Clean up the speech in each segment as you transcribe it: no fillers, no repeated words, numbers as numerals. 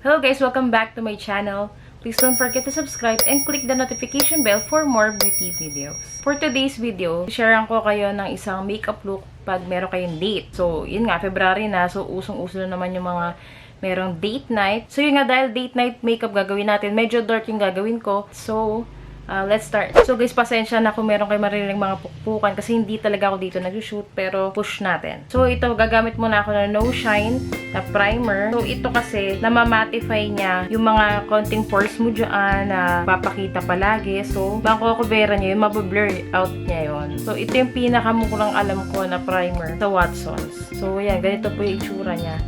Hello guys, welcome back to my channel. Please don't forget to subscribe and click the notification bell for more beauty videos. For today's video, sharean ko kayo ng isang makeup look pag meron kayong date. So, yun nga, February na. So, usong-uso na naman yung mga merong date night. So, yun nga, dahil date night makeup gagawin natin. Medyo dark yung gagawin ko. So, let's start. So guys, pasensya na kung meron kayo maririnig mga pukpukan kasi hindi talaga ako dito nag-shoot, pero push natin. So ito, gagamit muna ako ng No Shine na primer. So ito kasi, namamatify niya yung mga konting pores mo dyan na papakita palagi. So, bako ako vera niya, yung mabablur out niya yun. So ito yung pinakamurang alam ko na primer sa Watsons. So yan, ganito po yung itsura niya.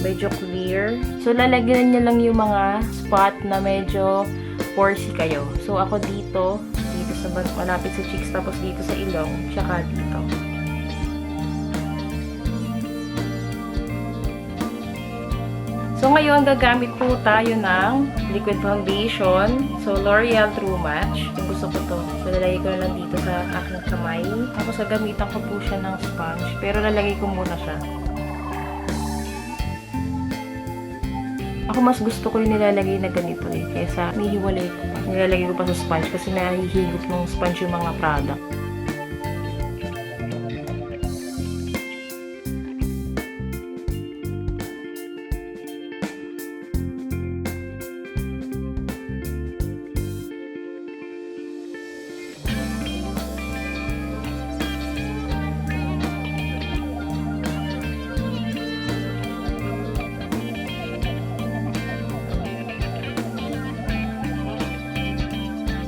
Medyo clear. So lalagyan niya lang yung mga spot na medyo porsy kayo. So, ako dito sa malapit sa cheeks, tapos dito sa ilong, tsaka dito. So, ngayon, gagamit po tayo ng liquid foundation. So, L'Oreal True Match. So, gusto ko to. So, lalagay ko na lang dito sa aking kamay. Tapos, gagamitan ko po siya ng sponge. Pero, lalagay ko muna siya. Ako mas gusto ko yung nilalagay na ganito eh. Kesa may hiwalay ko pa. Nilalagay ko pa sa sponge kasi nahihigop ng sponge yung mga product.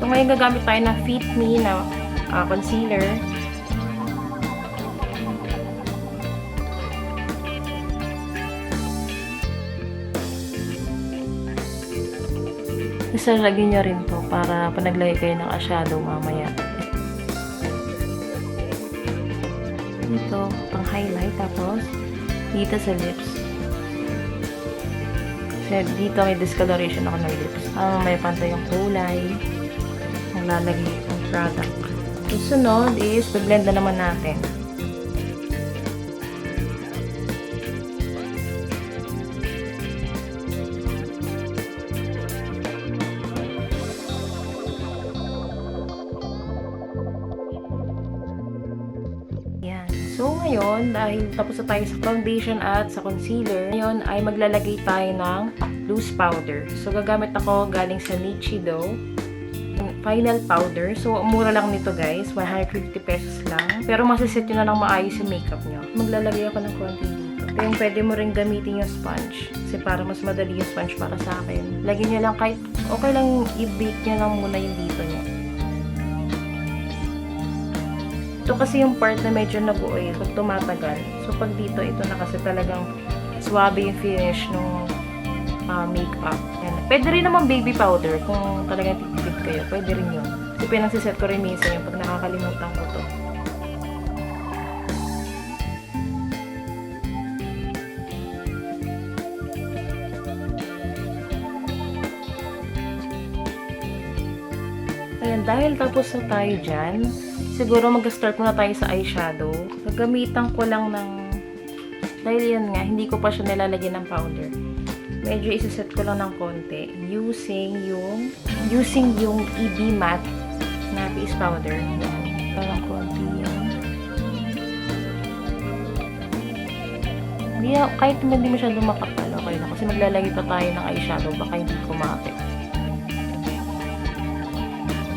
So, ngayon gagamit tayo ng Fit Me na concealer. Isalagay nyo rin to para panaglagay kayo ng eyeshadow mamaya. Dito, pang highlight. Tapos, dito sa lips. Kasi dito may discoloration ako ng lips. May pantay yung kulay. Lalagay ang product. Susunod is, blend na naman natin. Yan. So, ngayon, dahil tapos na tayo sa foundation at sa concealer, ngayon ay maglalagay tayo ng loose powder. So, gagamit ako galing sa Nichido. Final powder. So, mura lang nito guys. 150 pesos lang. Pero masiset nyo na lang maayos yung makeup nyo. Maglalagay ako ng konti dito. Kaya pwede mo rin gamitin yung sponge. Kasi para mas madali yung sponge para sa akin. Lagyan nyo lang kahit okay lang i-bake nyo lang muna yung dito nyo. Ito kasi yung part na medyo nag-oil pag tumatagal. So, pag dito, ito na kasi talagang swabe yung finish nung makeup. Yan. Pwede rin naman baby powder kung talagang titipid kayo. Pwede rin yun. Kasi pinagsiset ko rin minsan yung pag nakakalimutan ko to. Ayan, dahil tapos na tayo dyan, siguro mag-start muna tayo sa eyeshadow. Gagamitan ko lang ng, dahil yan nga, hindi ko pa siya nilalagyan ng powder. Medyo isa-set ko lang ng konti using yung EB matte na face powder. Yan. Parang konti yan. Kahit hindi masyadong makapal, okay na. Kasi maglalagay pa tayo ng eyeshadow, baka hindi kumapit.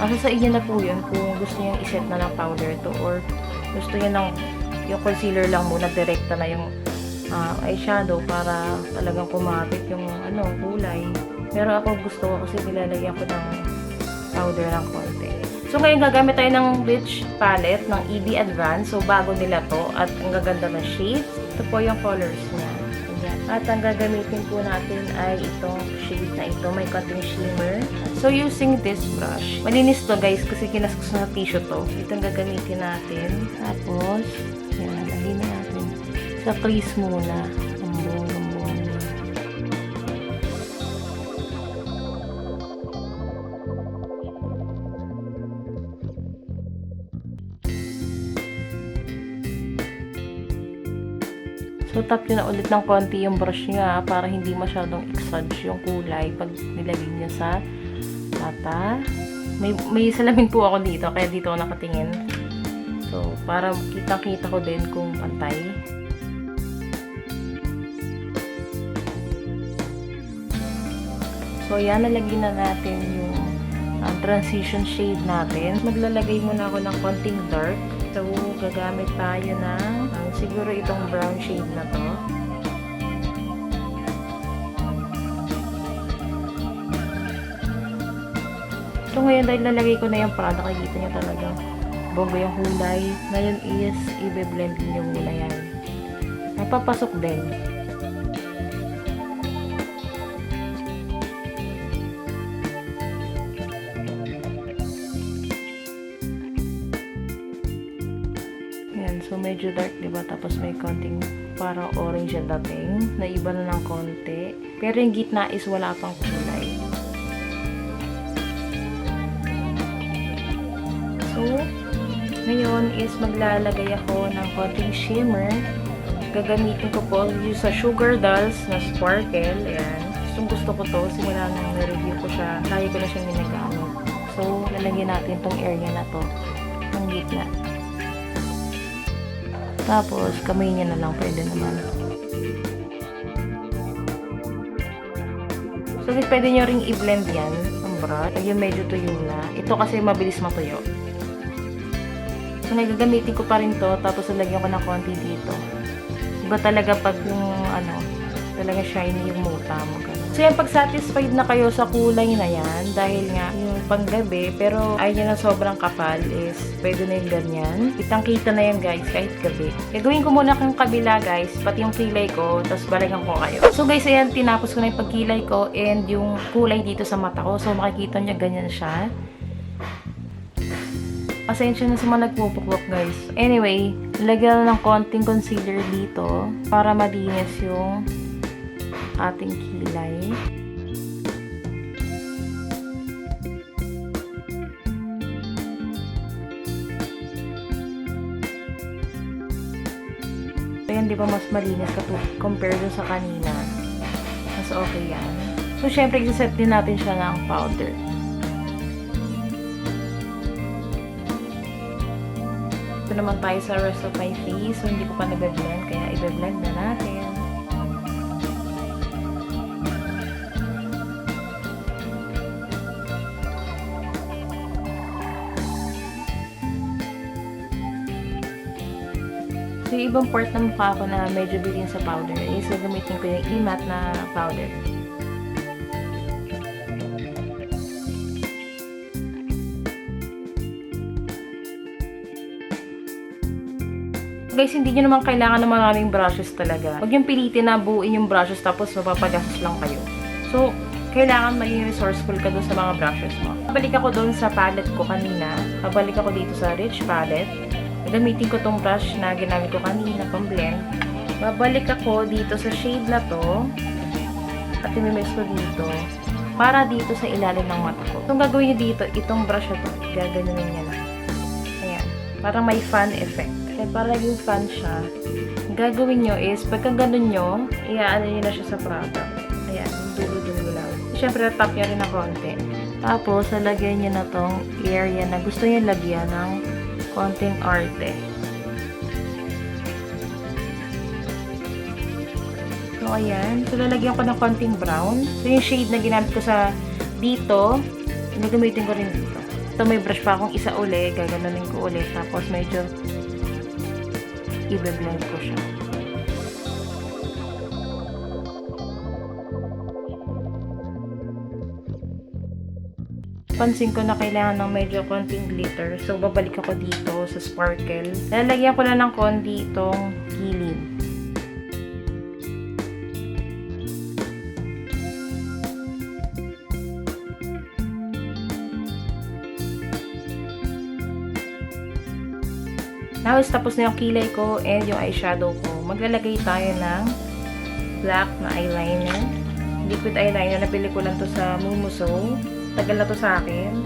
Asa sa inyo na po yun kung gusto nyo iset na ng powder to or gusto nyo ng yung concealer lang muna, direkta na yung eyeshadow para talagang kumapit yung kulay. Pero ako gusto ko kasi nilalagyan ko ng powder ng konti. So ngayon gagamit tayo ng Bleach palette ng EB Advance. So bago nila to at ang gaganda ng shades. Ito po yung colors niya. Ayan. At ang gagamitin po natin ay itong shade na ito. May konting shimmer. So, using this brush. Malinis to guys kasi kinaskus na tissue to. Itong gagamitin natin. Tapos, yan, lagyan natin sa crease muna. Lambong. So, tap nyo na ulit ng konti yung brush nyo para hindi masyadong exage yung kulay pag nilagay nyo sa mata. May salamin po ako dito, kaya dito ako nakatingin. So, para kitang-kita ko din kung pantay. So, yan, nalagyan na natin yung transition shade natin. Maglalagay muna ako ng konting dark. So, gagamit tayo ng siguro itong brown shade na to. So, ngayon dahil lalagay ko na yung product, nakikita nyo talagang bongga yung kulay. Ngayon is, i-blend nyo muna yan. Napapasok din. So, medyo dark, diba? Tapos may konting parang orange yung dating. Naiba na ng konti. Pero yung gitna is wala pang kulay. So, ngayon is maglalagay ako ng konting shimmer. Gagamitin ko po yung sa Sugar Dolls na sparkle. Ayan. Gusto ko to. Simula nung na-review ko siya, lagi ko na siyang ginagamit. So, lalagyan natin tong area na to. Ang gitna. Tapos, kamay niya na lang, pwede naman. So, pwede nyo ring i-blend yan, ang brush. Yung medyo tuyo na. Ito kasi mabilis matuyo. So, nagagamitin ko pa rin to, tapos nalagyan ko ng konti dito. Iba talaga pag yung, talaga shiny yung muta mo. So, yan, pag satisfied na kayo sa kulay na yan, dahil nga, yung panggabi, pero ayaw nyo na sobrang kapal, is pwede na yung ganyan. Kitang-kita na yan, guys, kahit gabi. Gagawin ko muna kang kabila, guys, pati yung kilay ko, tapos balikan ko kayo. So, guys, ayan, tinapos ko na yung pagkilay ko, and yung kulay dito sa mata ko. So, makikita nyo, ganyan siya. Pasensya na sa mga nagpupuklok, guys. Anyway, lagyan na ng konting concealer dito, para malinis yung ating kilay. So, yan, di ba mas malinis compare dun sa kanina. Mas okay yan. So, syempre, isa-set din natin siya ng powder. Ito naman tayo sa rest of my face. So, hindi ko pa nag-blend, kaya i-blend na natin. So, yung ibang part ng mukha ko na medyo bilhin sa powder is gagamitin ko yung e-matte na powder. Guys, hindi nyo naman kailangan ng maraming brushes talaga. Huwag yung pilitin na buuin yung brushes tapos mapapagastos lang kayo. So, kailangan maging resourceful ka dun sa mga brushes mo. Babalik ako dun sa palette ko kanina. Babalik ako dito sa Rich palette. Gamitin ko tong brush na ginamit ko kanina pang blend. Babalik ako dito sa shade na to at imimix ko dito para dito sa ilalim ng mata ko. Itong gagawin nyo dito, itong brush na to, gaganunin nyo na. Ayan. Parang may fan effect. Kaya para naging fan siya, gagawin nyo is, pagka ganun nyo, iaano nyo na siya sa product. Ayan, dulo-dulo lang. Siyempre, tap nyo rin na konti. Tapos, lalagyan nyo na tong area na gusto nyo lagyan ng konting arte. So, ayan. So, lalagyan ko ng konting brown. So, yung shade na ginamit ko sa dito, gagamitin ko rin dito. Ito, may brush pa akong isa uli. Gaganunin ko ulit. Tapos, medyo i-blend ko siya. Pansin ko na kailangan ng medyo konting glitter. So, babalik ako dito sa sparkle. Lalagyan ko na ng konti itong kilid. Now, tapos na yung kilay ko and yung eyeshadow ko. Maglalagay tayo ng black na eyeliner. Liquid eyeliner. Nabili ko lang to sa Mumuso. Tagal na to sa akin.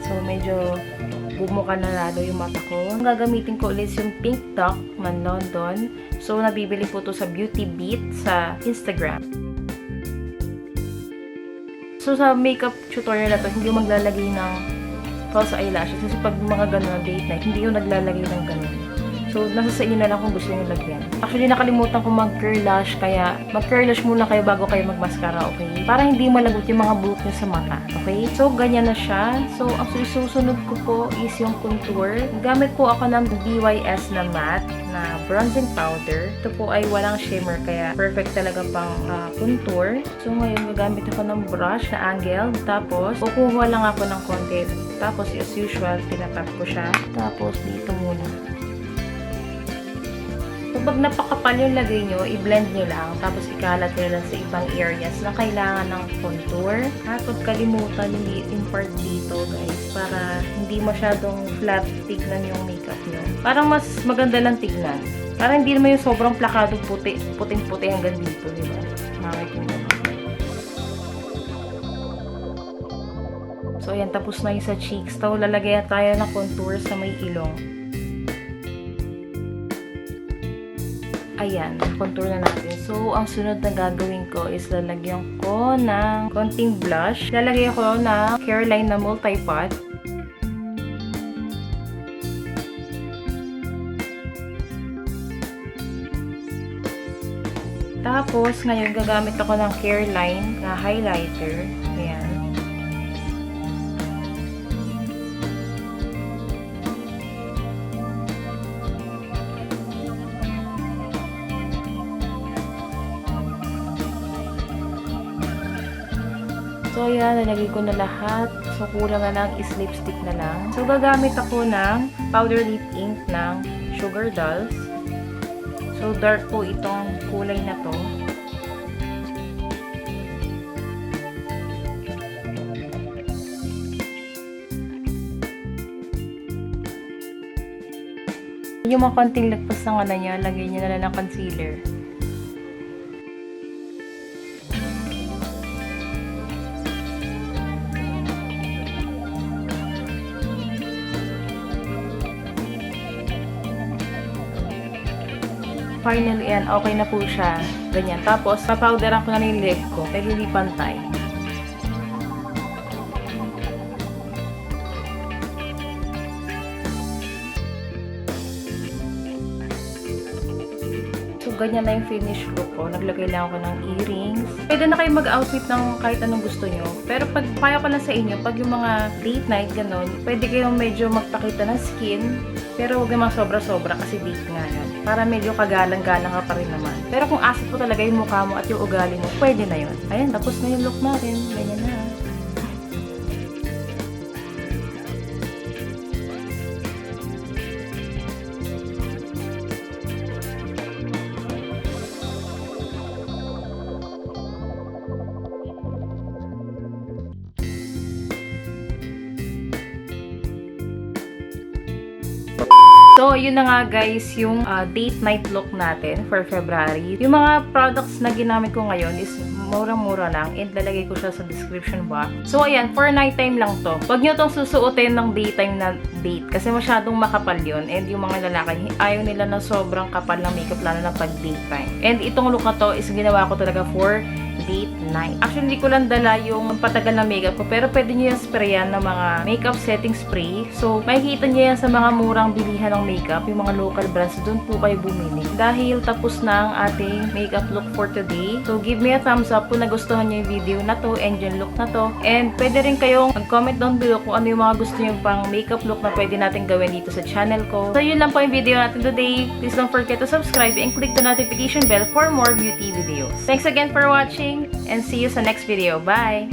So, medyo bumuka na lalo yung mata ko. Ang gagamitin ko ulit yung Pink Duck ng London. So, nabibili po to sa Beauty Beat sa Instagram. So, sa makeup tutorial na to, hindi yung maglalagay ng false eyelashes. Kasi pag mga ganun na date night, hindi yung naglalagay ng ganun. So, nasa sa inyo na lang kung gusto nyo lagyan. Actually, nakalimutan ko mag-curl lash, kaya mag-curl lash muna kayo bago kayo mag-mascara, okay? Para hindi malagot yung mga buhok nyo sa mata, okay? So, ganyan na siya. So, ang susunod ko po is yung contour. Gamit po ako ng DYS na matte na bronzing powder. Ito po ay walang shimmer, kaya perfect talaga pang contour. So, ngayon, gagamit ako ng brush na angle. Tapos, kukuha lang ako ng konti. Tapos, as usual, tinatap ko siya. Tapos, dito muna. So, pag napakapal yung lagay nyo, i-blend nyo lang. Tapos, ikalat nyo lang sa ibang areas na kailangan ng contour. At huwag kalimutan yung part dito, guys. Para hindi masyadong flat tignan yung makeup nyo. Parang mas maganda lang tignan. Para hindi naman yung sobrang plakadong puting-puti hanggang dito, diba? Makikita nyo. So, ayan. Tapos na yung sa cheeks. So, lalagyan tayo ng contour sa may ilong. Ayan, contour na natin. So, ang sunod na gagawin ko is lalagyan ko ng konting blush. Lalagyan ko ng Caroline na multi-pot. Tapos, ngayon gagamit ako ng Caroline na highlighter. Ayan. So, ayan, nalagay ko na lahat. So, kulang na lang is lipstick na lang. So, gagamit ako ng powder lip ink ng Sugar Dolls. So, dark po itong kulay na to. Yung mga konting lagpas ng ano niya, lagay niya na lang ng concealer. Finally, yan, okay na po siya. Ganyan. Tapos, papowderan ko na yung leg ko. Pero hindi pantay. So, ganyan na yung finish look ko. Naglagay lang ako ng earrings. Pwede na kayo mag-outfit ng kahit anong gusto nyo. Pero pag payo ko lang sa inyo, pag yung mga date night, ganun, pwede kayong medyo magpakita ng skin. Pero huwag naman sobra-sobra kasi date nga yan. Para medyo kagalang-galang ka pa rin naman. Pero kung asset po talaga yung mukha mo at yung ugali mo, pwede na yun. Ayan, tapos na yung look natin. Ganyan na. So, yun na nga guys, yung date night look natin for February. Yung mga products na ginamit ko ngayon is murang-mura lang and lalagay ko siya sa description box. So, ayan, for nighttime lang to. Huwag nyo tong susuotin ng daytime na date kasi masyadong makapal yun. And yung mga lalaki, ayaw nila na sobrang kapal ng makeup lalo na pag daytime. And itong look na to is ginawa ko talaga for date night. Actually, hindi ko lang dala yung patagal na makeup ko, pero pwede nyo yung sprayan ng mga makeup setting spray. So, makikita nyo yan sa mga murang bilihan ng makeup, yung mga local brands, doon po kayo bumili. Dahil tapos na ang ating makeup look for today. So, give me a thumbs up kung nagustuhan nyo yung video na to and yung look na to. And pwede rin kayong mag-comment down below kung ano yung mga gusto nyo pang makeup look na pwede natin gawin dito sa channel ko. So, yun lang po yung video natin today. Please don't forget to subscribe and click the notification bell for more beauty videos. Thanks again for watching and see you sa next video. Bye!